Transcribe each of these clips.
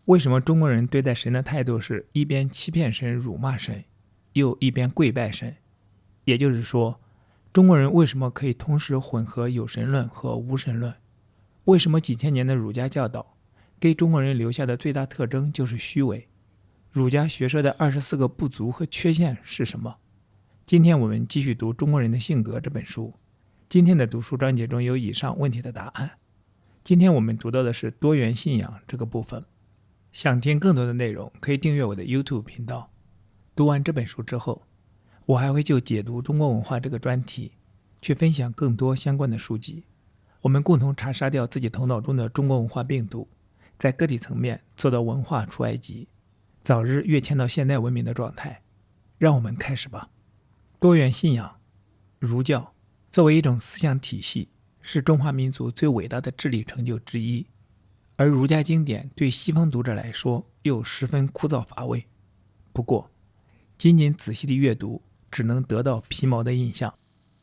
为什么中国人对待神的态度是一边欺骗神、辱骂神，又一边跪拜神？也就是说，中国人为什么可以同时混合有神论和无神论？为什么几千年的儒家教导给中国人留下的最大特征就是虚伪？儒家学说的24个不足和缺陷是什么？今天我们继续读《中国人的性格》这本书。今天的读书章节中有以上问题的答案。今天我们读到的是多元信仰这个部分。想听更多的内容，可以订阅我的 YouTube 频道。读完这本书之后，我还会就解读中国文化这个专题去分享更多相关的书籍。我们共同查杀掉自己头脑中的中国文化病毒，在个体层面做到文化出埃及，早日跃迁到现代文明的状态。让我们开始吧。多元信仰，儒教作为一种思想体系，是中华民族最伟大的智力成就之一，而儒家经典对西方读者来说又十分枯燥乏味。不过，仅仅仔细的阅读只能得到皮毛的印象，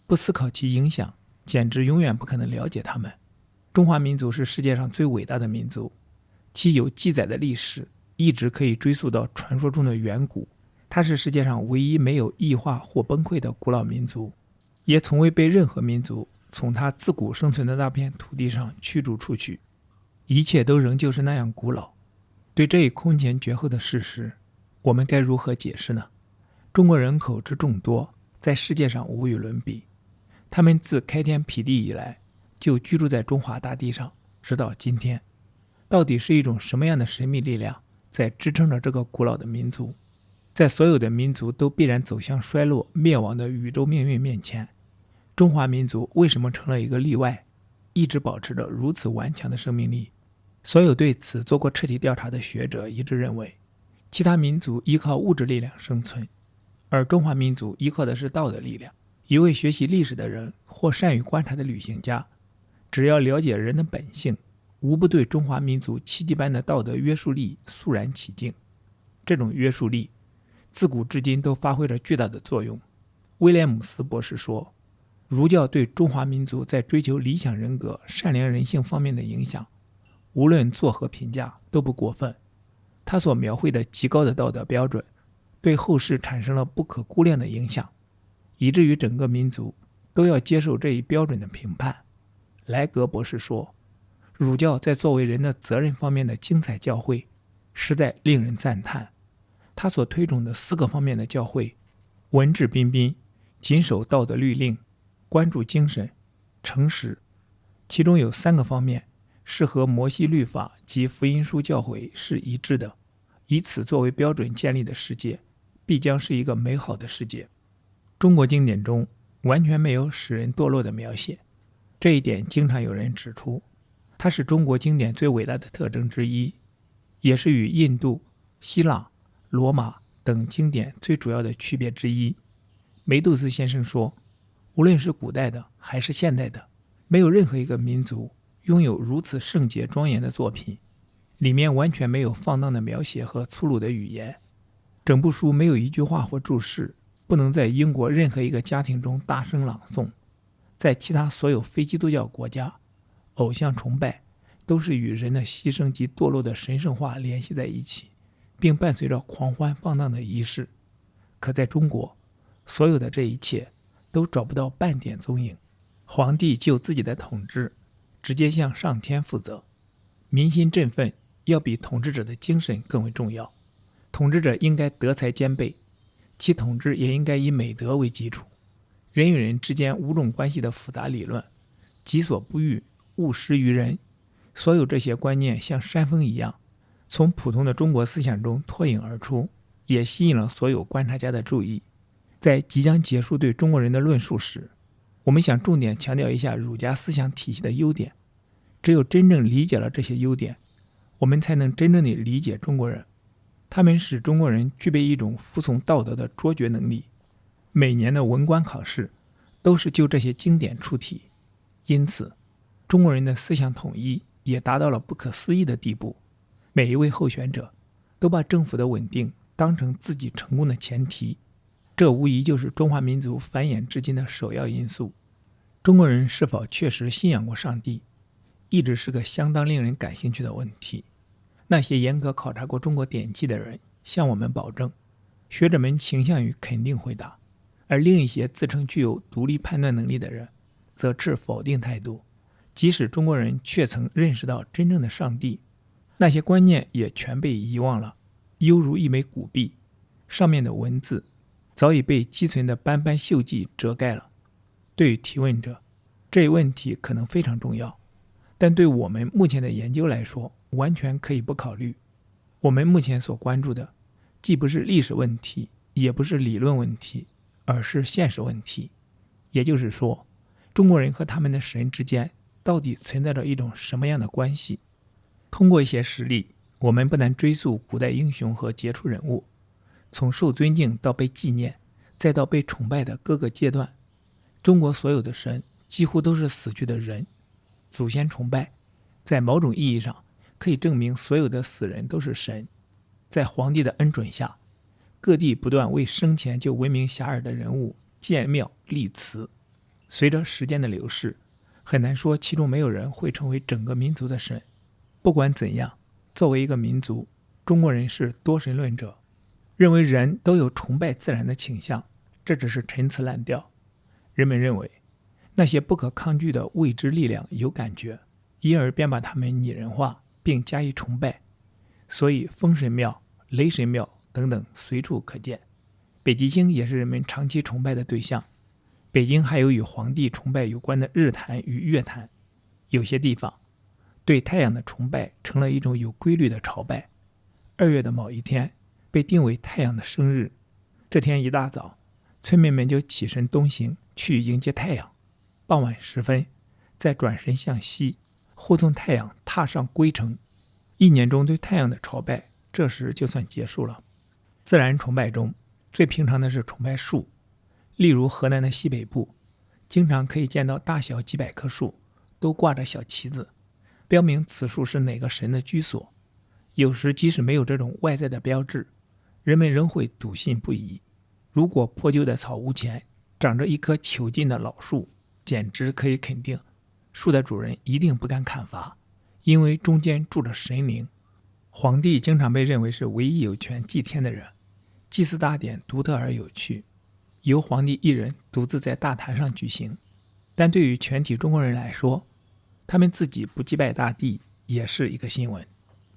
不思考其影响，简直永远不可能了解他们。中华民族是世界上最伟大的民族，其有记载的历史一直可以追溯到传说中的远古。它是世界上唯一没有异化或崩溃的古老民族，也从未被任何民族从它自古生存的那片土地上驱逐出去。一切都仍旧是那样古老。对这一空前绝后的事实，我们该如何解释呢？中国人口之众多，在世界上无与伦比。他们自开天辟地以来，就居住在中华大地上，直到今天。到底是一种什么样的神秘力量在支撑着这个古老的民族？在所有的民族都必然走向衰落灭亡的宇宙命运面前，中华民族为什么成了一个例外，一直保持着如此顽强的生命力？所有对此做过彻底调查的学者一致认为，其他民族依靠物质力量生存，而中华民族依靠的是道德力量。一位学习历史的人或善于观察的旅行家，只要了解人的本性，无不对中华民族奇迹般的道德约束力肃然起敬。这种约束力自古至今都发挥着巨大的作用。威廉姆斯博士说，儒教对中华民族在追求理想人格、善良人性方面的影响，无论作何评价都不过分。他所描绘的极高的道德标准，对后世产生了不可估量的影响，以至于整个民族都要接受这一标准的评判。莱格博士说，儒教在作为人的责任方面的精彩教诲，实在令人赞叹。他所推崇的4个方面的教诲，文质彬彬，谨守道德律令，关注精神，诚实，其中有3个方面是和摩西律法及福音书教诲是一致的。以此作为标准建立的世界，必将是一个美好的世界。中国经典中完全没有使人堕落的描写，这一点经常有人指出，它是中国经典最伟大的特征之一，也是与印度、希腊、罗马等经典最主要的区别之一。梅杜斯先生说，无论是古代的还是现代的，没有任何一个民族拥有如此圣洁庄严的作品，里面完全没有放荡的描写和粗鲁的语言。整部书没有一句话或注释不能在英国任何一个家庭中大声朗诵。在其他所有非基督教国家，偶像崇拜都是与人的牺牲及堕落的神圣化联系在一起，并伴随着狂欢放荡的仪式。可在中国，所有的这一切都找不到半点踪影。皇帝就自己的统治直接向上天负责，民心振奋要比统治者的精神更为重要。统治者应该德才兼备，其统治也应该以美德为基础。人与人之间五种关系的复杂理论，己所不欲，勿施于人，所有这些观念像山峰一样从普通的中国思想中脱颖而出，也吸引了所有观察家的注意。在即将结束对中国人的论述时，我们想重点强调一下儒家思想体系的优点。只有真正理解了这些优点，我们才能真正地理解中国人。他们使中国人具备一种服从道德的卓绝能力。每年的文官考试都是就这些经典出题，因此中国人的思想统一也达到了不可思议的地步。每一位候选者都把政府的稳定当成自己成功的前提，这无疑就是中华民族繁衍至今的首要因素。中国人是否确实信仰过上帝，一直是个相当令人感兴趣的问题。那些严格考察过中国典籍的人向我们保证，学者们倾向于肯定回答，而另一些自称具有独立判断能力的人则持否定态度。即使中国人确曾认识到真正的上帝，那些观念也全被遗忘了，犹如一枚古币，上面的文字早已被积存的斑斑锈迹遮盖了。对于提问者，这一问题可能非常重要，但对我们目前的研究来说，完全可以不考虑。我们目前所关注的既不是历史问题，也不是理论问题，而是现实问题。也就是说，中国人和他们的神之间到底存在着一种什么样的关系？通过一些实例，我们不难追溯古代英雄和杰出人物，从受尊敬到被纪念，再到被崇拜的各个阶段，中国所有的神几乎都是死去的人。祖先崇拜在某种意义上可以证明所有的死人都是神。在皇帝的恩准下，各地不断为生前就闻名遐迩的人物建庙立祠。随着时间的流逝，很难说其中没有人会成为整个民族的神。不管怎样，作为一个民族，中国人是多神论者，认为人都有崇拜自然的倾向，这只是陈词滥调。人们认为那些不可抗拒的未知力量有感觉，因而便把它们拟人化并加以崇拜，所以风神庙、雷神庙等等随处可见。北极星也是人们长期崇拜的对象。北京还有与皇帝崇拜有关的日坛与月坛。有些地方对太阳的崇拜成了一种有规律的朝拜。2月的某一天被定为太阳的生日，这天一大早，村民们就起身东行去迎接太阳。傍晚时分，再转身向西，护送太阳踏上归程。一年中对太阳的朝拜这时就算结束了。自然崇拜中最平常的是崇拜树，例如河南的西北部，经常可以见到大小几百棵树都挂着小旗子，标明此树是哪个神的居所。有时即使没有这种外在的标志，人们仍会笃信不疑。如果破旧的草屋前长着一棵遒劲的老树，简直可以肯定树的主人一定不敢砍伐，因为中间住着神灵。皇帝经常被认为是唯一有权祭天的人，祭祀大典独特而有趣，由皇帝一人独自在大坛上举行。但对于全体中国人来说，他们自己不祭拜大地也是一个新闻。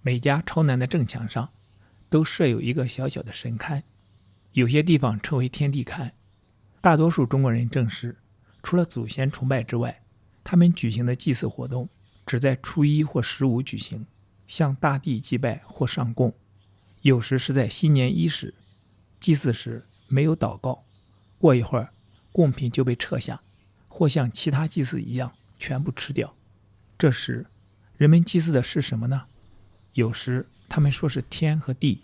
每家朝南的正墙上都设有一个小小的神龛，有些地方称为天地龛。大多数中国人证实，除了祖先崇拜之外，他们举行的祭祀活动只在初一或15举行，向大地祭拜或上供。有时是在新年伊始，祭祀时没有祷告，过一会儿贡品就被撤下，或像其他祭祀一样全部吃掉。这时人们祭祀的是什么呢？有时他们说是天和地，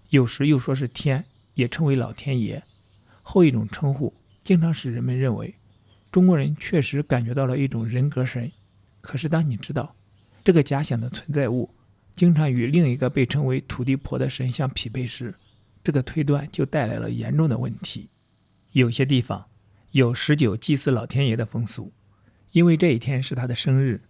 有时又说是天，也称为老天爷。后一种称呼经常使人们认为中国人确实感觉到了一种人格神。可是当你知道这个假想的存在物经常与另一个被称为土地婆的神像匹配时，这个推断就带来了严重的问题。有些地方有19祭祀老天爷的风俗，因为这一天是他的生日，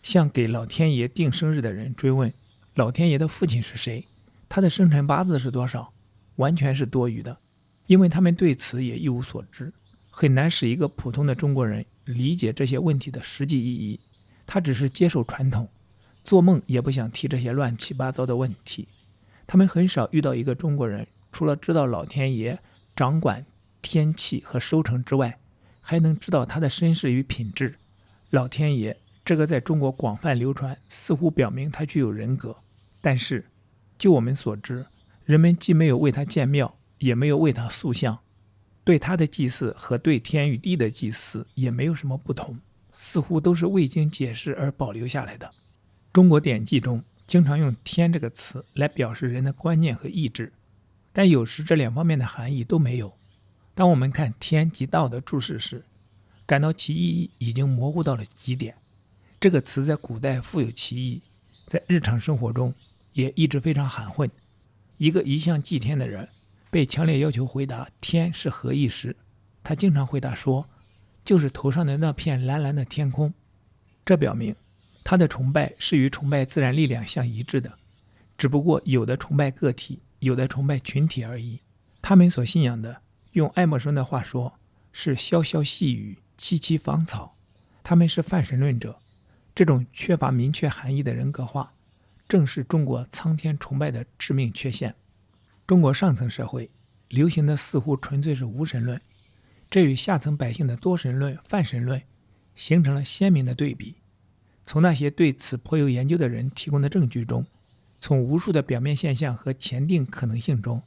向给老天爷定生日的人追问老天爷的父亲是谁，他的生辰八字是多少，完全是多余的，因为他们对此也一无所知，很难使一个普通的中国人理解这些问题的实际意义。他只是接受传统，做梦也不想提这些乱七八糟的问题。他们很少遇到一个中国人除了知道老天爷掌管天气和收成之外，还能知道他的身世与品质。老天爷这个在中国广泛流传，似乎表明他具有人格，但是就我们所知，人们既没有为他建庙，也没有为他塑像，对他的祭祀和对天与地的祭祀也没有什么不同，似乎都是未经解释而保留下来的。中国典籍中经常用天这个词来表示人的观念和意志，但有时这两方面的含义都没有。当我们看天及道的注释时，感到其意义已经模糊到了极点。这个词在古代富有其意，在日常生活中也一直非常含混。一个一向祭天的人被强烈要求回答天是何意时，他经常回答说，就是头上的那片蓝蓝的天空。这表明他的崇拜是与崇拜自然力量相一致的，只不过有的崇拜个体，有的崇拜群体而已。他们所信仰的，用爱默生的话说，是潇潇细雨，萋萋芳草。他们是泛神论者。这种缺乏明确含义的人格化，正是中国苍天崇拜的致命缺陷。中国上层社会流行的似乎纯粹是无神论，这与下层百姓的多神论、泛神论形成了鲜明的对比。从那些对此颇有研究的人提供的证据中，从无数的表面现象和前定可能性中，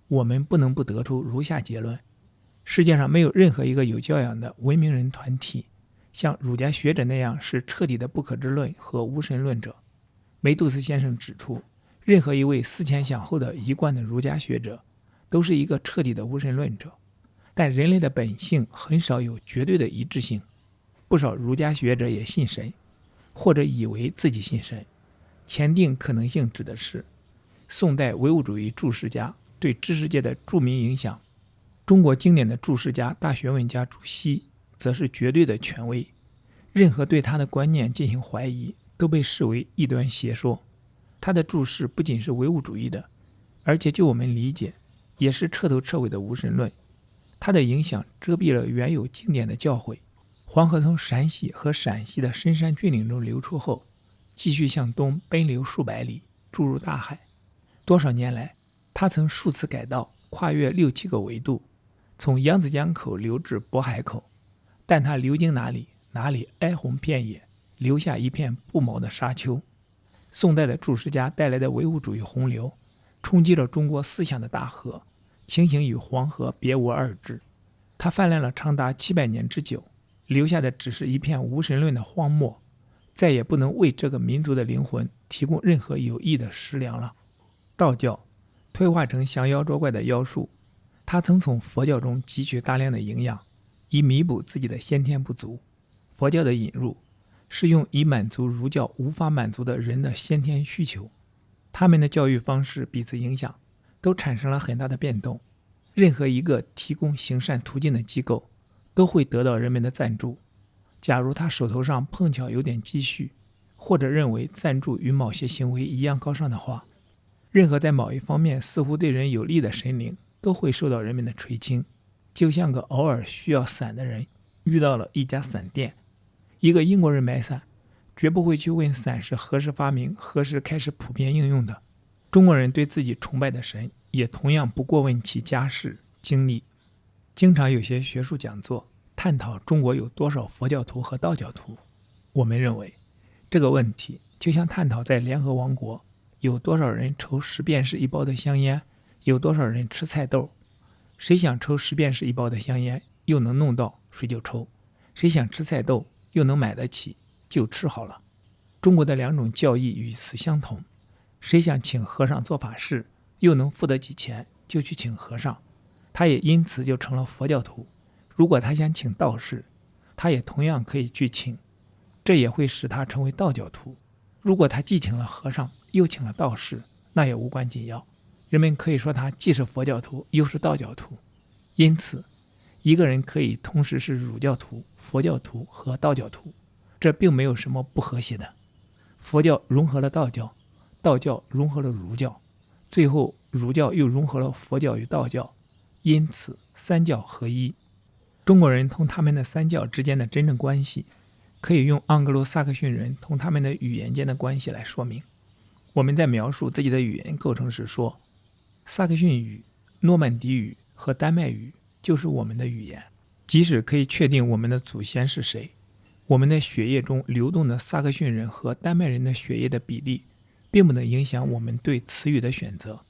我们不能不得出如下结论：世界上没有任何一个有教养的文明人团体像儒家学者那样是彻底的不可知论和无神论者。梅杜斯先生指出，任何一位思前想后的一贯的儒家学者都是一个彻底的无神论者，但人类的本性很少有绝对的一致性。不少儒家学者也信神，或者以为自己信神。前定可能性指的是宋代唯物主义注释家对知识界的著名影响。中国经典的注释家、大学问家朱熹则是绝对的权威，任何对他的观念进行怀疑都被视为异端邪说。他的注释不仅是唯物主义的，而且就我们理解也是彻头彻尾的无神论。他的影响遮蔽了原有经典的教诲。黄河从陕西和陕西的深山峻岭中流出后，继续向东奔流数百里，注入大海。多少年来，他曾数次改道，跨越6、7个纬度，从扬子江口流至渤海口，但他流经哪里，哪里哀鸿遍野，留下一片不毛的沙丘。宋代的注释家带来的唯物主义洪流，冲击了中国思想的大河，情形与黄河别无二致。它泛滥了长达700年之久，留下的只是一片无神论的荒漠，再也不能为这个民族的灵魂提供任何有益的食粮了。道教退化成降妖捉怪的妖术，他曾从佛教中汲取大量的营养，以弥补自己的先天不足。佛教的引入是用以满足儒教无法满足的人的先天需求。他们的教育方式彼此影响，都产生了很大的变动。任何一个提供行善途径的机构都会得到人们的赞助。假如他手头上碰巧有点积蓄，或者认为赞助与某些行为一样高尚的话，任何在某一方面似乎对人有利的神灵都会受到人们的垂青。就像个偶尔需要伞的人遇到了一家伞店，一个英国人买伞绝不会去问伞是何时发明，何时开始普遍应用的。中国人对自己崇拜的神也同样不过问其家世经历。经常有些学术讲座探讨中国有多少佛教徒和道教徒。我们认为这个问题就像探讨在联合王国有多少人抽10便士1包的香烟，有多少人吃菜豆。谁想抽10便士1包的香烟又能弄到，谁就抽；谁想吃菜豆又能买得起，就吃好了。中国的2种教义与此相同，谁想请和尚做法事又能付得起钱，就去请和尚，他也因此就成了佛教徒。如果他想请道士，他也同样可以去请，这也会使他成为道教徒。如果他既请了和尚又请了道士，那也无关紧要，人们可以说他既是佛教徒又是道教徒。因此一个人可以同时是儒教徒、佛教徒和道教徒，这并没有什么不和谐的。佛教融合了道教，道教融合了儒教，最后儒教又融合了佛教与道教，因此三教合一。中国人同他们的三教之间的真正关系，可以用盎格鲁撒克逊人同他们的语言间的关系来说明。我们在描述自己的语言构成时说，撒克逊语、诺曼底语和丹麦语就是我们的语言。即使可以确定我们的祖先是谁，我们的血液中流动的撒克逊人和丹麦人的血液的比例并不能影响我们对词语的选择，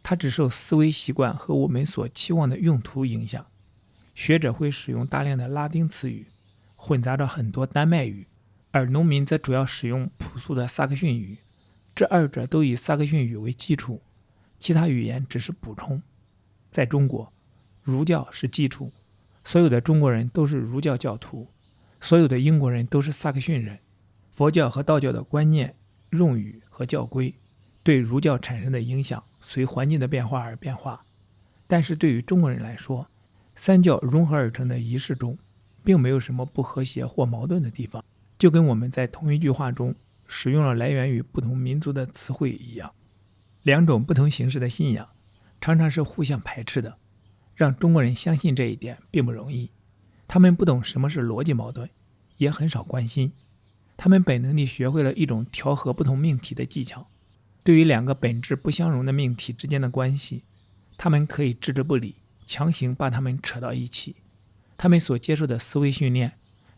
它只受思维习惯和我们所期望的用途影响。学者会使用大量的拉丁词语，混杂着很多丹麦语，而农民则主要使用朴素的撒克逊语，这二者都以撒克逊语为基础，其他语言只是补充。在中国，儒教是基础，所有的中国人都是儒教教徒，所有的英国人都是撒克逊人。佛教和道教的观念、用语和教规对儒教产生的影响随环境的变化而变化，但是对于中国人来说，三教融合而成的仪式中并没有什么不和谐或矛盾的地方，就跟我们在同一句话中使用了来源于不同民族的词汇一样。两种不同形式的信仰常常是互相排斥的，让中国人相信这一点并不容易。他们不懂什么是逻辑矛盾，也很少关心。他们本能地学会了一种调和不同命题的技巧。对于两个本质不相容的命题之间的关系，他们可以置之不理，强行把它们扯到一起。他们所接受的思维训练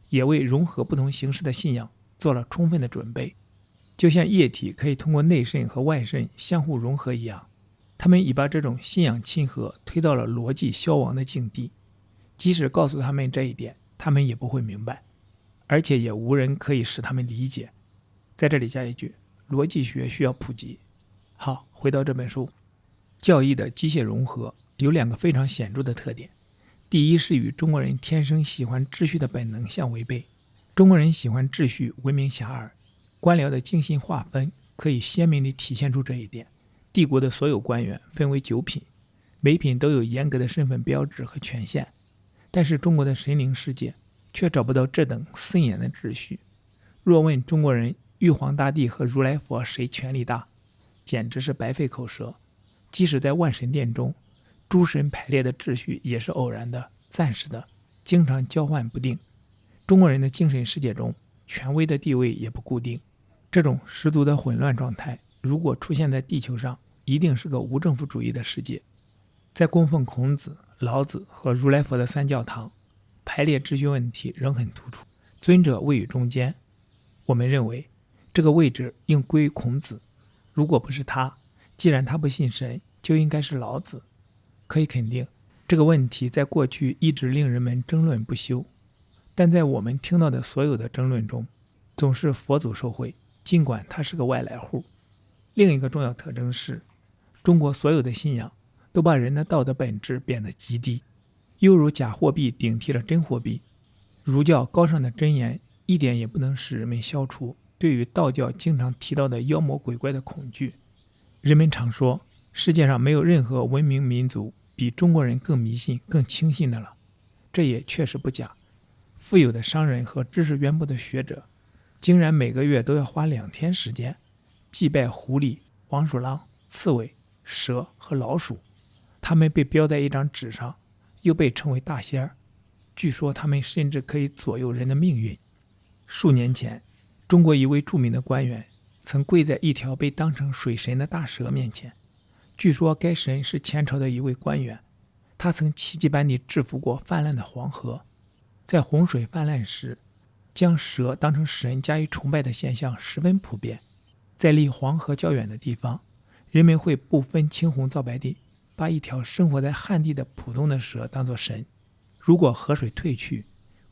也为融合不同形式的信仰做了充分的准备。就像液体可以通过内渗和外渗相互融合一样，他们已把这种信仰亲和推到了逻辑消亡的境地。即使告诉他们这一点，他们也不会明白，而且也无人可以使他们理解。在这里加一句，逻辑学需要普及。好，回到这本书，教义的机械融合有两个非常显著的特点。第一是与中国人天生喜欢秩序的本能相违背。中国人喜欢秩序，闻名遐迩，官僚的精心划分可以鲜明地体现出这一点。帝国的所有官员分为9品，每品都有严格的身份标志和权限，但是中国的神灵世界却找不到这等森严的秩序。若问中国人玉皇大帝和如来佛谁权力大，简直是白费口舌。即使在万神殿中，诸神排列的秩序也是偶然的、暂时的，经常交换不定。中国人的精神世界中，权威的地位也不固定。这种十足的混乱状态，如果出现在地球上，一定是个无政府主义的世界。在供奉孔子、老子和如来佛的三教堂，排列秩序问题仍很突出，尊者位于中间。我们认为这个位置应归孔子，如果不是他，既然他不信神，就应该是老子。可以肯定，这个问题在过去一直令人们争论不休，但在我们听到的所有的争论中，总是佛祖受贿，尽管他是个外来户。另一个重要特征是，中国所有的信仰都把人的道德本质贬得极低，犹如假货币顶替了真货币。儒教高尚的箴言一点也不能使人们消除对于道教经常提到的妖魔鬼怪的恐惧。人们常说，世界上没有任何文明民族比中国人更迷信、更轻信的了，这也确实不假。富有的商人和知识渊博的学者，竟然每个月都要花2天时间祭拜狐狸、黄鼠狼、刺猬、蛇和老鼠。他们被标在一张纸上，又被称为大仙儿。据说他们甚至可以左右人的命运。数年前，中国一位著名的官员曾跪在一条被当成水神的大蛇面前。据说该神是前朝的一位官员，他曾奇迹般地制服过泛滥的黄河。在洪水泛滥时，将蛇当成神加以崇拜的现象十分普遍。在离黄河较远的地方，人们会不分青红皂白地把一条生活在旱地的普通的蛇当作神。如果河水退去，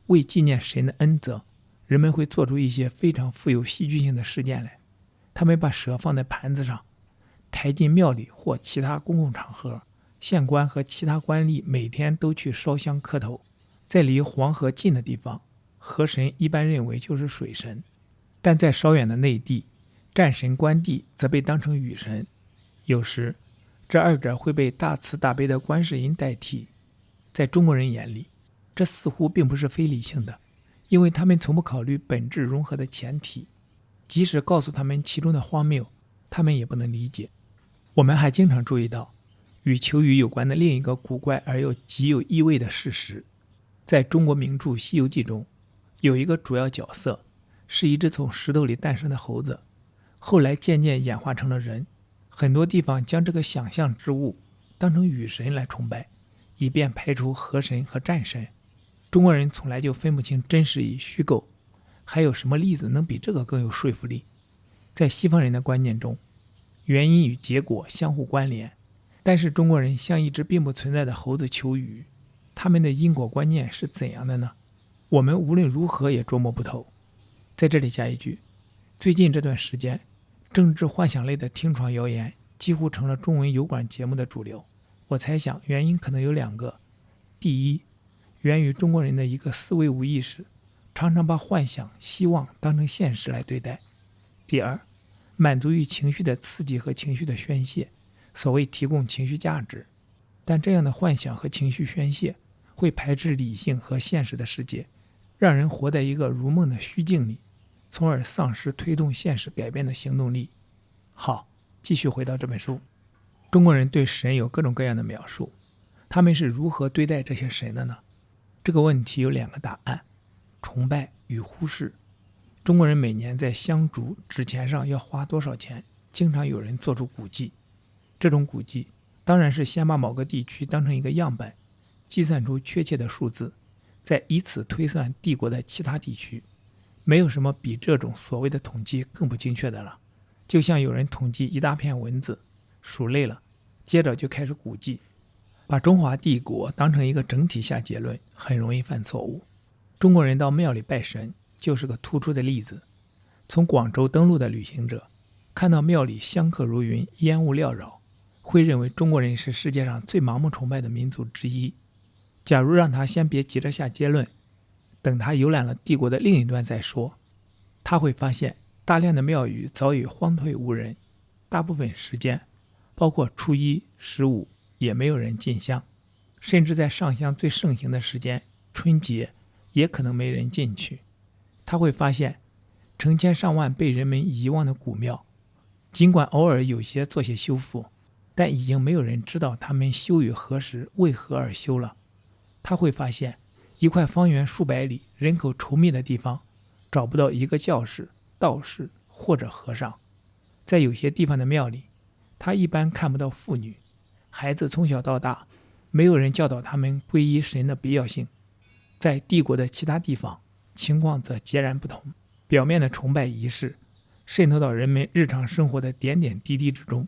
为纪念神的恩泽，人们会做出一些非常富有戏剧性的事件来。他们把蛇放在盘子上，抬进庙里或其他公共场合，县官和其他官吏每天都去烧香磕头。在离黄河近的地方，河神一般认为就是水神，但在稍远的内地，战神关帝则被当成雨神。有时这二者会被大慈大悲的观世音代替。在中国人眼里，这似乎并不是非理性的，因为他们从不考虑本质融合的前提。即使告诉他们其中的荒谬，他们也不能理解。我们还经常注意到与求雨有关的另一个古怪而又极有意味的事实。在中国名著《西游记》中，有一个主要角色是一只从石头里诞生的猴子，后来渐渐演化成了人。很多地方将这个想象之物当成雨神来崇拜，以便排除河神和战神。中国人从来就分不清真实与虚构，还有什么例子能比这个更有说服力？在西方人的观念中，原因与结果相互关联，但是中国人向一只并不存在的猴子求雨，他们的因果观念是怎样的呢？我们无论如何也捉摸不透。在这里加一句，最近这段时间，政治幻想类的听传谣言几乎成了中文油管节目的主流。我猜想原因可能有2个。第一，源于中国人的一个思维无意识，常常把幻想、希望当成现实来对待。第二，满足于情绪的刺激和情绪的宣泄，所谓提供情绪价值。但这样的幻想和情绪宣泄会排斥理性和现实的世界，让人活在一个如梦的虚境里，从而丧失推动现实改变的行动力。好，继续回到这本书。中国人对神有各种各样的描述，他们是如何对待这些神的呢？这个问题有2个答案：崇拜与忽视。中国人每年在香烛纸钱上要花多少钱，经常有人做出估计。这种估计当然是先把某个地区当成一个样本，计算出确切的数字，再以此推算帝国的其他地区。没有什么比这种所谓的统计更不精确的了。就像有人统计一大片蚊子，数累了，接着就开始估计。把中华帝国当成一个整体下结论，很容易犯错误。中国人到庙里拜神就是个突出的例子。从广州登陆的旅行者看到庙里香客如云，烟雾缭绕，会认为中国人是世界上最盲目崇拜的民族之一。假如让他先别急着下结论，等他游览了帝国的另一端再说，他会发现大量的庙宇早已荒退无人，大部分时间，包括初一、15，也没有人进香，甚至在上香最盛行的时间，春节，也可能没人进去。他会发现成千上万被人们遗忘的古庙，尽管偶尔有些做些修复，但已经没有人知道他们修于何时，为何而修了。他会发现一块方圆数百里、人口稠密的地方，找不到一个教士、道士或者和尚。在有些地方的庙里，他一般看不到妇女，孩子从小到大，没有人教导他们皈依神的必要性。在帝国的其他地方，情况则截然不同。表面的崇拜仪式渗透到人们日常生活的点点滴滴之中。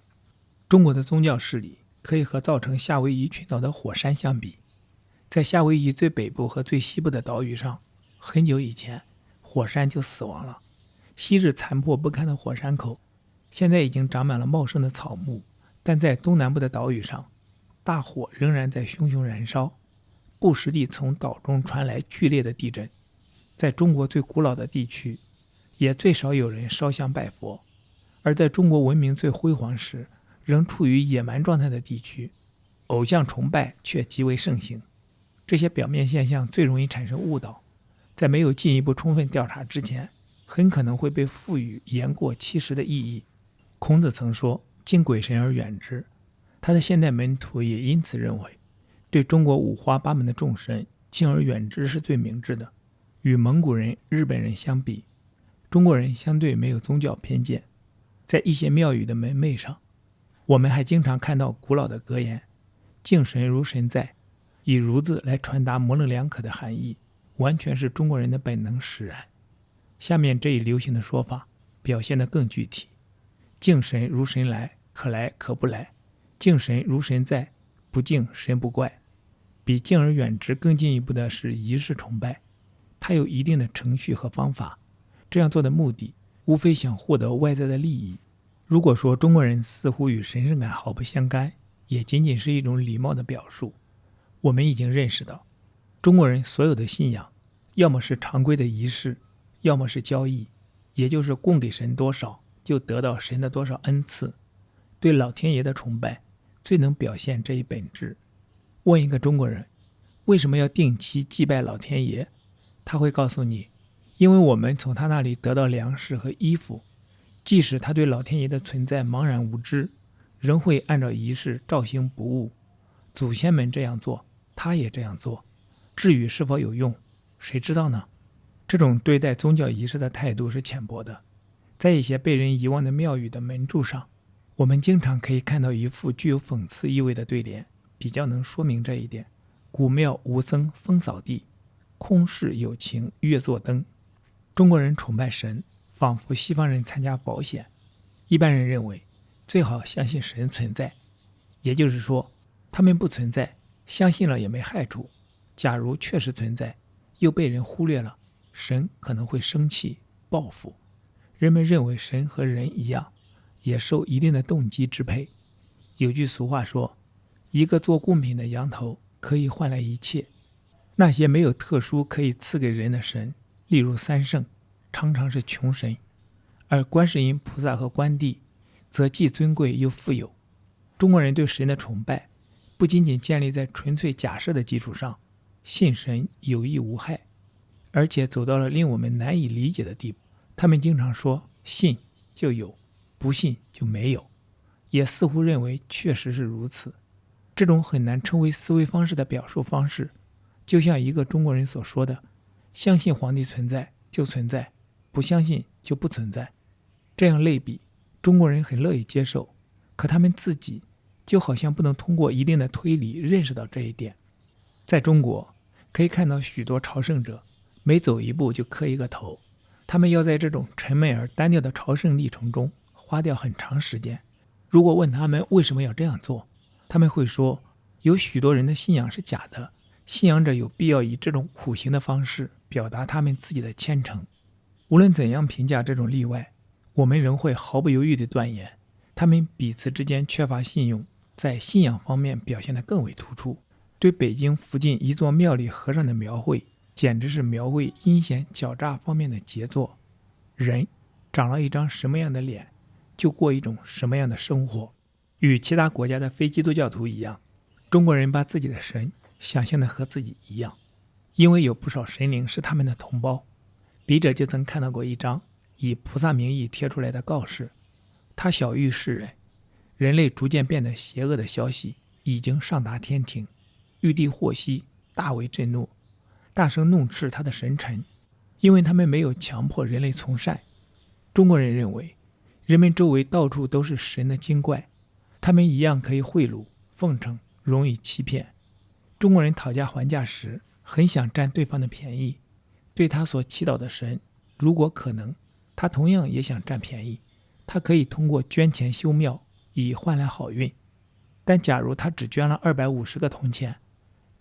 中国的宗教势力可以和造成夏威夷群岛的火山相比。在夏威夷最北部和最西部的岛屿上，很久以前火山就死亡了。昔日残破不堪的火山口现在已经长满了茂盛的草木，但在东南部的岛屿上，大火仍然在熊熊燃烧，不时地从岛中传来剧烈的地震。在中国最古老的地区，也最少有人烧香拜佛，而在中国文明最辉煌时仍处于野蛮状态的地区，偶像崇拜却极为盛行。这些表面现象最容易产生误导，在没有进一步充分调查之前，很可能会被赋予言过其实的意义。孔子曾说敬鬼神而远之，他的现代门徒也因此认为，对中国五花八门的众神敬而远之是最明智的。与蒙古人、日本人相比，中国人相对没有宗教偏见。在一些庙宇的门楣上，我们还经常看到古老的格言：敬神如神在，以如字来传达模棱两可的含义，完全是中国人的本能使然。下面这一流行的说法表现得更具体：敬神如神来，可来可不来；敬神如神在，不敬神不怪。比敬而远之更进一步的是仪式崇拜，它有一定的程序和方法，这样做的目的无非想获得外在的利益。如果说中国人似乎与神圣感毫不相干，也仅仅是一种礼貌的表述。我们已经认识到，中国人所有的信仰，要么是常规的仪式，要么是交易，也就是供给神多少，就得到神的多少恩赐。对老天爷的崇拜，最能表现这一本质。问一个中国人，为什么要定期祭拜老天爷？他会告诉你，因为我们从他那里得到粮食和衣服，即使他对老天爷的存在茫然无知，仍会按照仪式照行不误。祖先们这样做，他也这样做，至于是否有用，谁知道呢？这种对待宗教仪式的态度是浅薄的。在一些被人遗忘的庙宇的门柱上，我们经常可以看到一副具有讽刺意味的对联，比较能说明这一点：古庙无僧风扫地，空室有情月作灯。中国人崇拜神，仿佛西方人参加保险。一般人认为，最好相信神存在，也就是说，他们不存在，相信了也没害处。假如确实存在，又被人忽略了，神可能会生气报复。人们认为神和人一样，也受一定的动机支配。有句俗话说，一个做贡品的羊头可以换来一切。那些没有特殊可以赐给人的神，例如三圣，常常是穷神，而观世音菩萨和关帝则既尊贵又富有。中国人对神的崇拜不仅仅建立在纯粹假设的基础上，信神有益无害，而且走到了令我们难以理解的地步。他们经常说信就有，不信就没有。也似乎认为确实是如此。这种很难称为思维方式的表述方式，就像一个中国人所说的，相信皇帝存在就存在，不相信就不存在。这样类比，中国人很乐意接受，可他们自己就好像不能通过一定的推理认识到这一点。在中国，可以看到许多朝圣者，每走一步就磕一个头，他们要在这种沉闷而单调的朝圣历程中花掉很长时间。如果问他们为什么要这样做，他们会说，有许多人的信仰是假的，信仰者有必要以这种苦行的方式表达他们自己的虔诚。无论怎样评价这种例外，我们仍会毫不犹豫地断言，他们彼此之间缺乏信用，在信仰方面表现得更为突出。对北京附近一座庙里和尚的描绘，简直是描绘阴险狡诈方面的杰作。人长了一张什么样的脸，就过一种什么样的生活。与其他国家的非基督教徒一样，中国人把自己的神想象的和自己一样，因为有不少神灵是他们的同胞。笔者就曾看到过一张以菩萨名义贴出来的告示，他晓谕世人，人类逐渐变得邪恶的消息已经上达天庭。玉帝获悉，大为震怒，大声怒斥他的神臣，因为他们没有强迫人类从善。中国人认为，人们周围到处都是神的精怪，他们一样可以贿赂、奉承，容易欺骗。中国人讨价还价时，很想占对方的便宜，对他所祈祷的神，如果可能，他同样也想占便宜。他可以通过捐钱修庙，以换来好运。但假如他只捐了250个铜钱，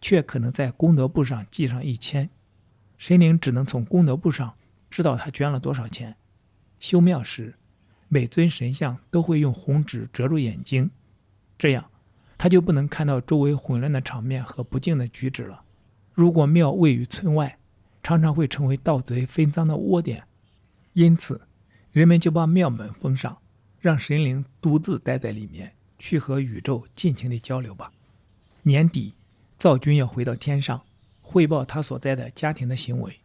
却可能在功德簿上记上1000，神灵只能从功德簿上知道他捐了多少钱。修庙时，每尊神像都会用红纸遮住眼睛，这样他就不能看到周围混乱的场面和不敬的举止了。如果庙位于村外，常常会成为盗贼分赃的窝点，因此人们就把庙门封上，让神灵独自待在里面，去和宇宙尽情地交流吧。年底，灶君要回到天上，汇报他所在的家庭的行为，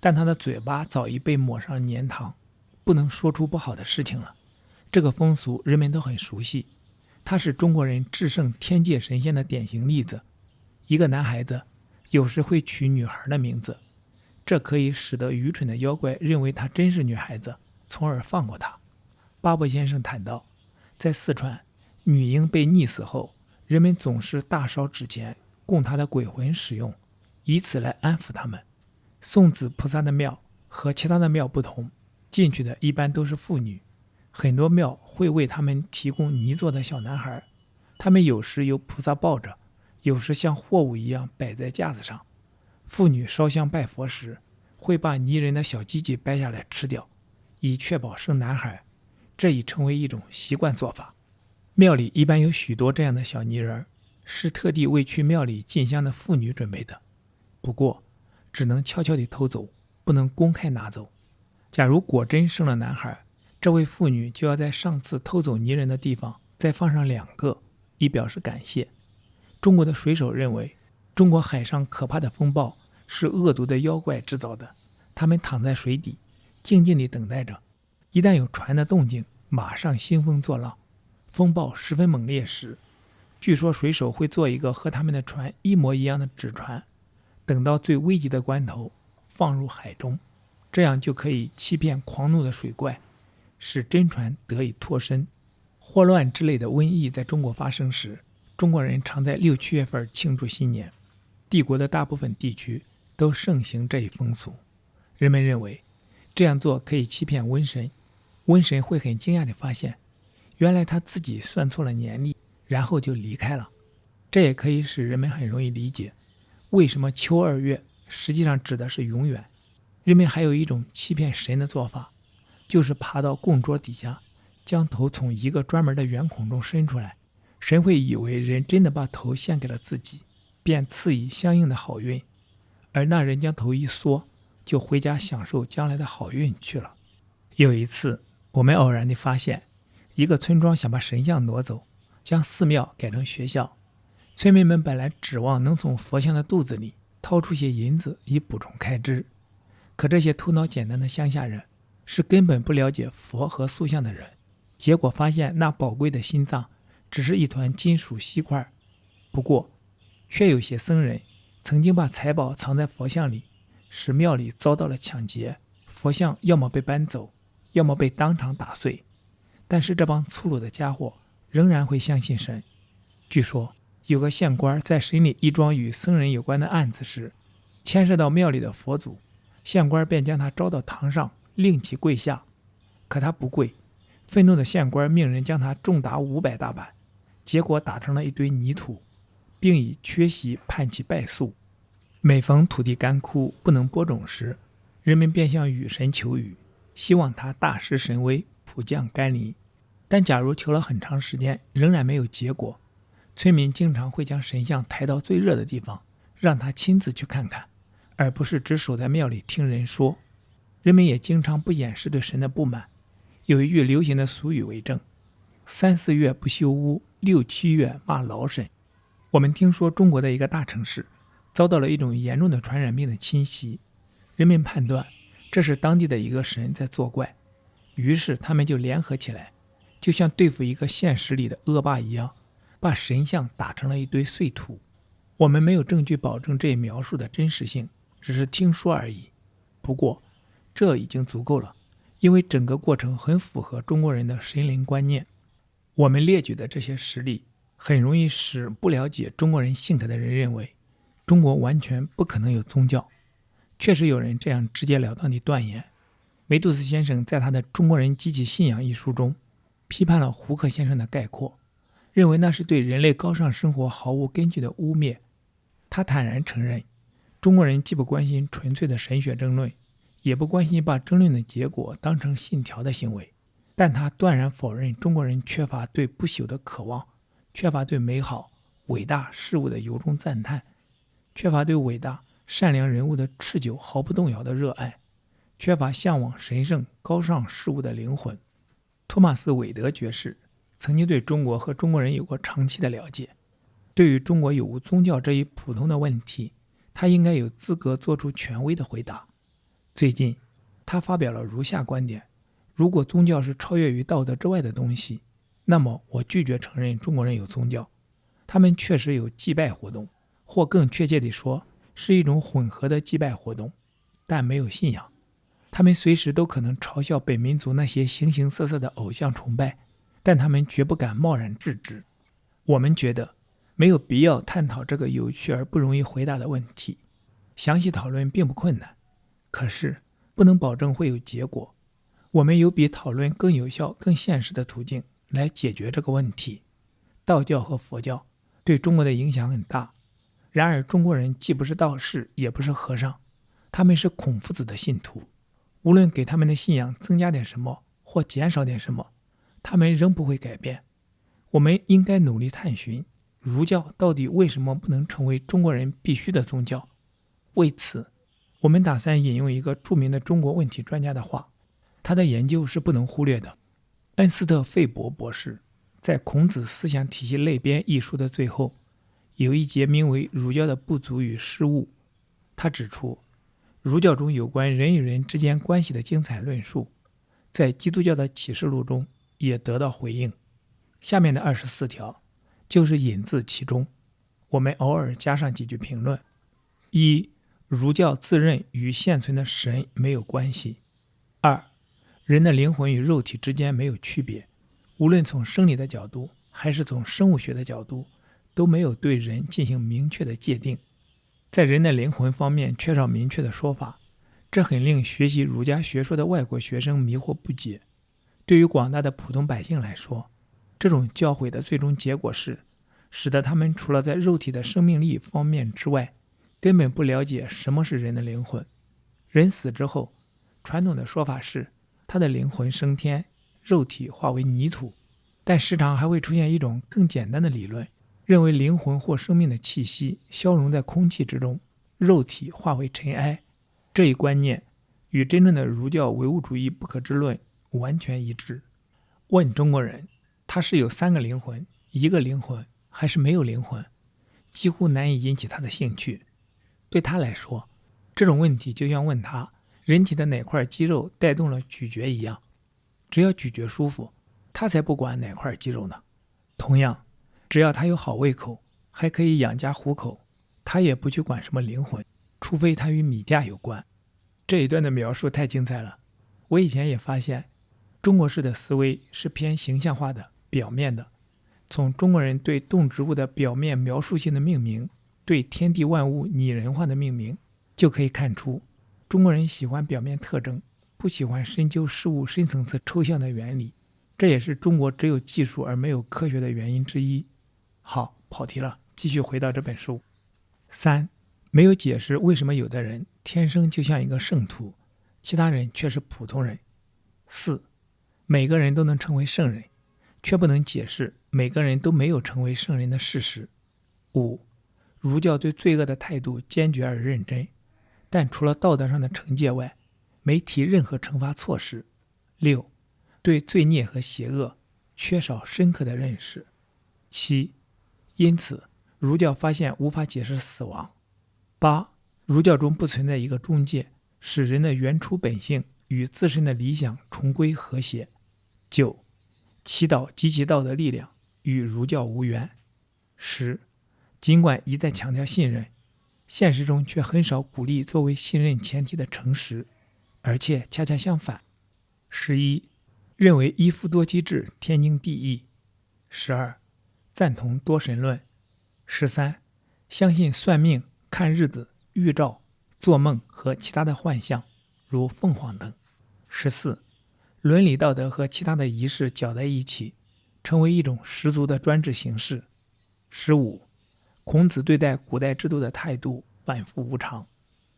但他的嘴巴早已被抹上粘糖，不能说出不好的事情了。这个风俗人们都很熟悉，它是中国人制胜天界神仙的典型例子。一个男孩子有时会取女孩的名字，这可以使得愚蠢的妖怪认为她真是女孩子，从而放过她。巴伯先生谈到，在四川，女婴被溺死后，人们总是大烧纸钱供她的鬼魂使用，以此来安抚他们。送子菩萨的庙和其他的庙不同，进去的一般都是妇女，很多庙会为他们提供泥做的小男孩，他们有时由菩萨抱着，有时像货物一样摆在架子上。妇女烧香拜佛时，会把泥人的小鸡鸡掰下来吃掉，以确保生男孩，这已成为一种习惯做法。庙里一般有许多这样的小泥人，是特地为去庙里进香的妇女准备的，不过只能悄悄地偷走，不能公开拿走。假如果真生了男孩，这位妇女就要在上次偷走泥人的地方再放上2个，以表示感谢。中国的水手认为，中国海上可怕的风暴是恶毒的妖怪制造的，他们躺在水底，静静地等待着，一旦有船的动静，马上兴风作浪。风暴十分猛烈时，据说水手会做一个和他们的船一模一样的纸船，等到最危急的关头放入海中，这样就可以欺骗狂怒的水怪，使真船得以脱身。霍乱之类的瘟疫在中国发生时，中国人常在6、7月份庆祝新年，帝国的大部分地区都盛行这一风俗。人们认为这样做可以欺骗瘟神，瘟神会很惊讶地发现，原来他自己算错了年历，然后就离开了。这也可以使人们很容易理解，为什么秋2月实际上指的是永远。人们还有一种欺骗神的做法，就是爬到供桌底下，将头从一个专门的圆孔中伸出来，神会以为人真的把头献给了自己，便赐以相应的好运，而那人将头一缩，就回家享受将来的好运去了。有一次，我们偶然地发现，一个村庄想把神像挪走，将寺庙改成学校。村民们本来指望能从佛像的肚子里掏出些银子以补充开支，可这些头脑简单的乡下人是根本不了解佛和塑像的人，结果发现那宝贵的心脏只是一团金属锡块。不过，却有些僧人曾经把财宝藏在佛像里，使庙里遭到了抢劫，佛像要么被搬走，要么被当场打碎。但是这帮粗鲁的家伙仍然会相信神。据说有个县官在审理一桩与僧人有关的案子时，牵涉到庙里的佛祖，县官便将他招到堂上，令其跪下。可他不跪，愤怒的县官命人将他重打500大板，结果打成了一堆泥土，并以缺席判其败诉。每逢土地干枯不能播种时，人们便向雨神求雨，希望他大施神威，普降甘霖。但假如求了很长时间仍然没有结果，村民经常会将神像抬到最热的地方，让他亲自去看看，而不是只守在庙里听人说。人们也经常不掩饰对神的不满。有一句流行的俗语为证：3、4月不修屋，6、7月骂老神。我们听说中国的一个大城市遭到了一种严重的传染病的侵袭，人们判断这是当地的一个神在作怪，于是他们就联合起来，就像对付一个现实里的恶霸一样，把神像打成了一堆碎土。我们没有证据保证这一描述的真实性，只是听说而已。不过这已经足够了，因为整个过程很符合中国人的神灵观念。我们列举的这些实例很容易使不了解中国人性格的人认为中国完全不可能有宗教。确实有人这样直截了当地断言。梅杜斯先生在他的《中国人及其信仰》一书中批判了胡克先生的概括，认为那是对人类高尚生活毫无根据的污蔑。他坦然承认，中国人既不关心纯粹的神学争论，也不关心把争论的结果当成信条的行为，但他断然否认中国人缺乏对不朽的渴望，缺乏对美好伟大事物的由衷赞叹，缺乏对伟大善良人物的持久毫不动摇的热爱，缺乏向往神圣高尚事物的灵魂。托马斯·韦德爵士曾经对中国和中国人有过长期的了解，对于中国有无宗教这一普通的问题，他应该有资格做出权威的回答。最近他发表了如下观点：如果宗教是超越于道德之外的东西，那么我拒绝承认中国人有宗教。他们确实有祭拜活动，或更确切地说是一种混合的祭拜活动，但没有信仰。他们随时都可能嘲笑本民族那些形形色色的偶像崇拜，但他们绝不敢贸然制止。我们觉得没有必要探讨这个有趣而不容易回答的问题。详细讨论并不困难，可是不能保证会有结果。我们有比讨论更有效、更现实的途径来解决这个问题。道教和佛教对中国的影响很大，然而中国人既不是道士，也不是和尚，他们是孔夫子的信徒。无论给他们的信仰增加点什么或减少点什么，他们仍不会改变。我们应该努力探寻儒教到底为什么不能成为中国人必须的宗教。为此，我们打算引用一个著名的中国问题专家的话，他的研究是不能忽略的。恩斯特·费伯博士在《孔子思想体系类编》一书的最后，有一节名为儒教的不足与失误。他指出，儒教中有关人与人之间关系的精彩论述，在基督教的启示录中也得到回应。下面的24条就是引自其中，我们偶尔加上几句评论。一、儒教自认与现存的神没有关系。2、人的灵魂与肉体之间没有区别，无论从生理的角度还是从生物学的角度，都没有对人进行明确的界定。在人的灵魂方面缺少明确的说法，这很令学习儒家学说的外国学生迷惑不解。对于广大的普通百姓来说，这种教诲的最终结果是，使得他们除了在肉体的生命力方面之外，根本不了解什么是人的灵魂。人死之后，传统的说法是他的灵魂升天，肉体化为泥土，但时常还会出现一种更简单的理论，认为灵魂或生命的气息消融在空气之中，肉体化为尘埃。这一观念与真正的儒教唯物主义不可知论完全一致。问中国人，他是有3个灵魂、1个灵魂还是没有灵魂，几乎难以引起他的兴趣。对他来说，这种问题就像问他人体的哪块肌肉带动了咀嚼一样，只要咀嚼舒服，他才不管哪块肌肉呢。同样，只要他有好胃口，还可以养家糊口，他也不去管什么灵魂，除非他与米价有关。这一段的描述太精彩了。我以前也发现，中国式的思维是偏形象化的、表面的。从中国人对动植物的表面描述性的命名，对天地万物拟人化的命名，就可以看出，中国人喜欢表面特征，不喜欢深究事物深层次抽象的原理。这也是中国只有技术而没有科学的原因之一。好，跑题了，继续回到这本书。3. 没有解释为什么有的人天生就像一个圣徒，其他人却是普通人。4. 每个人都能成为圣人，却不能解释每个人都没有成为圣人的事实。5. 儒教对罪恶的态度坚决而认真，但除了道德上的惩戒外，没提任何惩罚措施。6. 对罪孽和邪恶缺少深刻的认识。7. 因此，儒教发现无法解释死亡。8. 儒教中不存在一个中介，使人的原初本性与自身的理想重归和谐。9. 祈祷及其道德力量与儒教无缘。10. 尽管一再强调信任，现实中却很少鼓励作为信任前提的诚实，而且恰恰相反。11. 认为一夫多妻制天经地义。12. 赞同多神论。13. 相信算命、看日子、预兆、做梦和其他的幻象，如凤凰等。14. 伦理道德和其他的仪式搅在一起，成为一种十足的专制形式。15. 孔子对待古代制度的态度反复无常。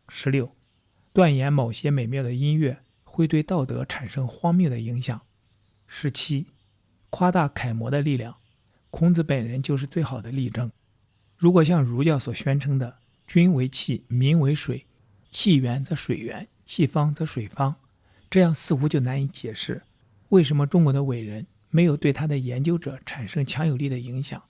16. 断言某些美妙的音乐会对道德产生荒谬的影响。17. 夸大楷模的力量，孔子本人就是最好的例证。如果像儒教所宣称的君为气，民为水，气源则水源，气方则水方，这样似乎就难以解释为什么中国的伟人没有对他的研究者产生强有力的影响。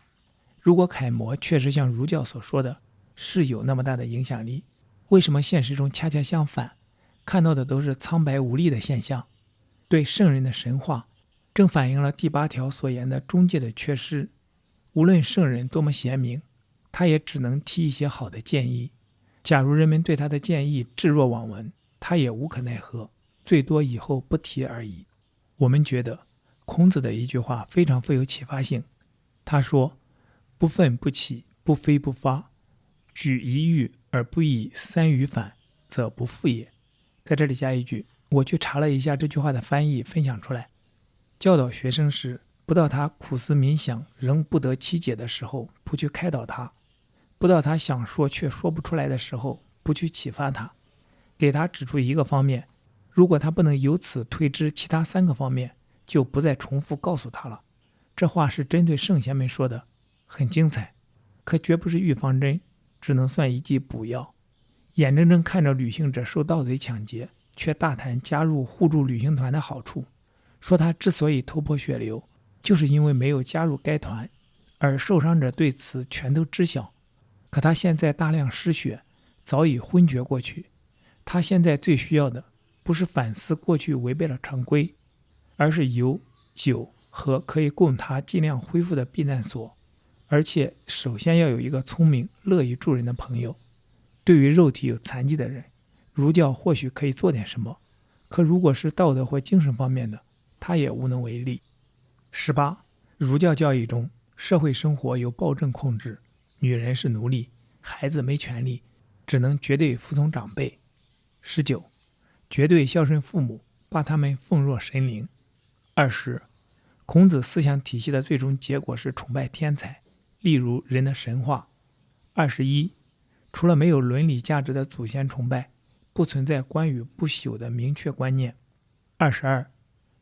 如果楷模确实像儒教所说的是有那么大的影响力，为什么现实中恰恰相反，看到的都是苍白无力的现象？对圣人的神话正反映了第8条所言的中介的缺失。无论圣人多么贤明，他也只能提一些好的建议。假如人们对他的建议置若罔闻，他也无可奈何，最多以后不提而已。我们觉得孔子的一句话非常富有启发性。他说：不愤不启，不飞不发，举一隅而不以三隅反，则不复也。在这里加一句，我去查了一下这句话的翻译，分享出来。教导学生时，不到他苦思冥想仍不得其解的时候，不去开导他；不到他想说却说不出来的时候，不去启发他。给他指出一个方面，如果他不能由此推知其他3个方面，就不再重复告诉他了。这话是针对圣贤们说的，很精彩，可绝不是预防针，只能算一剂补药。眼睁睁看着旅行者受盗贼抢劫，却大谈加入互助旅行团的好处，说他之所以头破血流，就是因为没有加入该团，而受伤者对此全都知晓。可他现在大量失血，早已昏厥过去。他现在最需要的不是反思过去违背了常规，而是油、酒和可以供他尽量恢复的避难所。而且首先要有一个聪明、乐于助人的朋友。对于肉体有残疾的人，儒教或许可以做点什么，可如果是道德或精神方面的，他也无能为力。18. 儒教教义中，社会生活由暴政控制，女人是奴隶，孩子没权利，只能绝对服从长辈。19. 绝对孝顺父母，把他们奉若神灵。20. 孔子思想体系的最终结果是崇拜天才，例如人的神话。21. 除了没有伦理价值的祖先崇拜，不存在关于不朽的明确观念。22.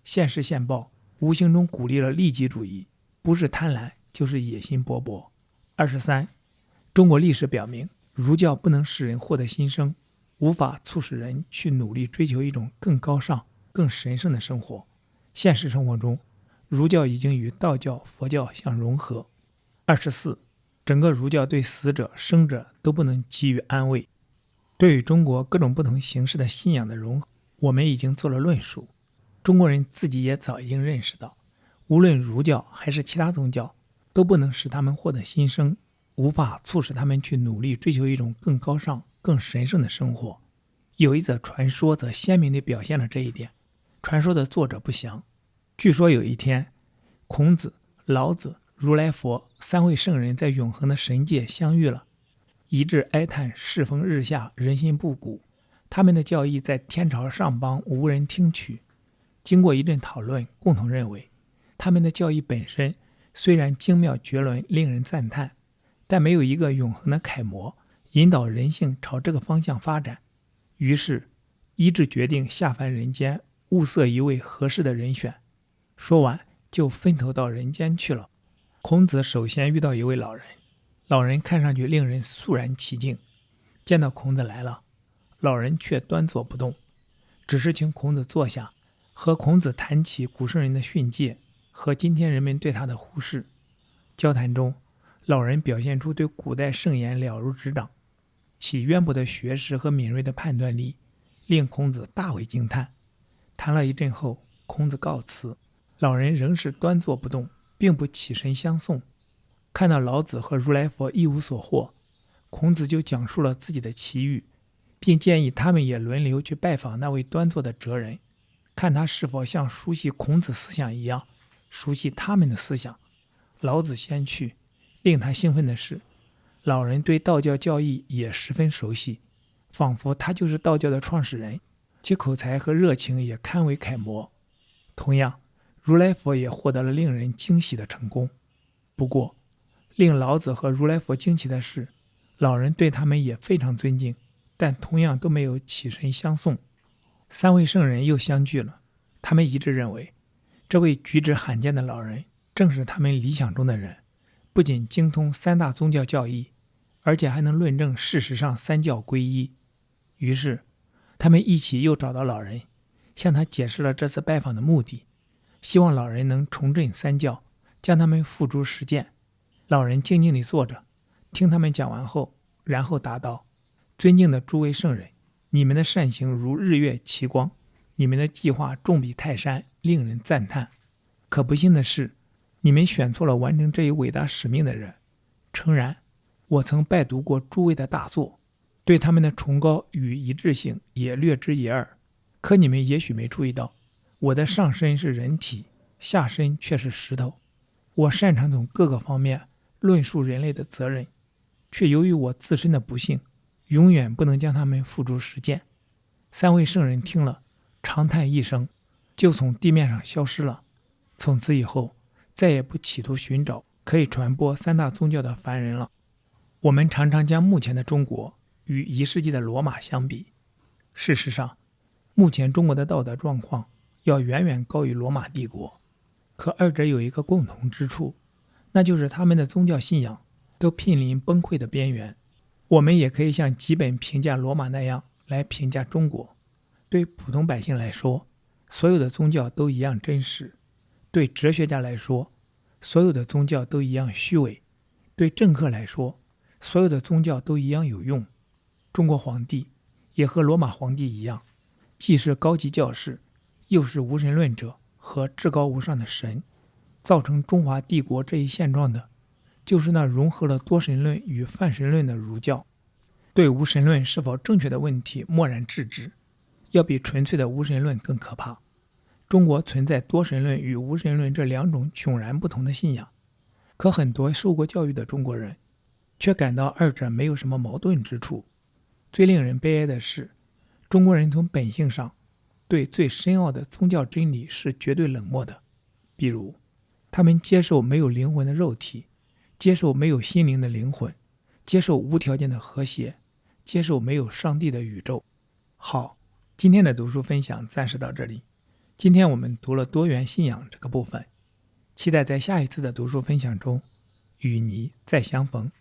现世现报，无形中鼓励了利己主义，不是贪婪就是野心勃勃。23. 中国历史表明，儒教不能使人获得新生，无法促使人去努力追求一种更高尚、更神圣的生活。现实生活中，儒教已经与道教、佛教相融合。24. 整个儒教对死者、生者都不能给予安慰。对于中国各种不同形式的信仰的融合，我们已经做了论述。中国人自己也早已经认识到，无论儒教还是其他宗教，都不能使他们获得新生，无法促使他们去努力追求一种更高尚、更神圣的生活。有一则传说则鲜明地表现了这一点。传说的作者不详。据说有一天，孔子、老子、如来佛三位圣人在永恒的神界相遇了，一致哀叹世风日下，人心不古。他们的教义在天朝上邦无人听取。经过一阵讨论，共同认为他们的教义本身虽然精妙绝伦，令人赞叹，但没有一个永恒的楷模引导人性朝这个方向发展。于是一致决定下凡人间，物色一位合适的人选。说完就分头到人间去了。孔子首先遇到一位老人，老人看上去令人肃然起敬。见到孔子来了，老人却端坐不动，只是请孔子坐下，和孔子谈起古圣人的训诫和今天人们对他的忽视。交谈中，老人表现出对古代圣言了如指掌，其渊博的学识和敏锐的判断力令孔子大为惊叹。谈了一阵后，孔子告辞，老人仍是端坐不动，并不起身相送。看到老子和如来佛一无所获，孔子就讲述了自己的奇遇，并建议他们也轮流去拜访那位端坐的哲人，看他是否像熟悉孔子思想一样熟悉他们的思想。老子先去，令他兴奋的是，老人对道教教义也十分熟悉，仿佛他就是道教的创始人，其口才和热情也堪为楷模。同样，如来佛也获得了令人惊喜的成功。不过，令老子和如来佛惊奇的是，老人对他们也非常尊敬，但同样都没有起身相送。三位圣人又相聚了，他们一致认为，这位举止罕见的老人正是他们理想中的人，不仅精通三大宗教教义，而且还能论证事实上三教归一。于是他们一起又找到老人，向他解释了这次拜访的目的，希望老人能重振三教，将他们付诸实践。老人静静地坐着，听他们讲完后，然后答道：尊敬的诸位圣人，你们的善行如日月奇光，你们的计划重比泰山，令人赞叹。可不幸的是，你们选错了完成这一伟大使命的人。诚然，我曾拜读过诸位的大作，对他们的崇高与一致性也略知一二。可你们也许没注意到，我的上身是人体，下身却是石头。我擅长从各个方面论述人类的责任，却由于我自身的不幸，永远不能将他们付诸实践。三位圣人听了，长叹一声，就从地面上消失了。从此以后，再也不企图寻找可以传播三大宗教的凡人了。我们常常将目前的中国与1世纪的罗马相比，事实上，目前中国的道德状况要远远高于罗马帝国。可二者有一个共同之处，那就是他们的宗教信仰都濒临崩溃的边缘。我们也可以像吉本评价罗马那样来评价中国。对普通百姓来说，所有的宗教都一样真实；对哲学家来说，所有的宗教都一样虚伪；对政客来说，所有的宗教都一样有用。中国皇帝也和罗马皇帝一样，既是高级教士，又是无神论者和至高无上的神。造成中华帝国这一现状的，就是那融合了多神论与泛神论的儒教。对无神论是否正确的问题漠然置之，要比纯粹的无神论更可怕。中国存在多神论与无神论这两种迥然不同的信仰，可很多受过教育的中国人却感到二者没有什么矛盾之处。最令人悲哀的是，中国人从本性上对最深奥的宗教真理是绝对冷漠的。比如，他们接受没有灵魂的肉体，接受没有心灵的灵魂，接受无条件的和谐，接受没有上帝的宇宙。好，今天的读书分享暂时到这里。今天我们读了多元信仰这个部分，期待在下一次的读书分享中与你再相逢。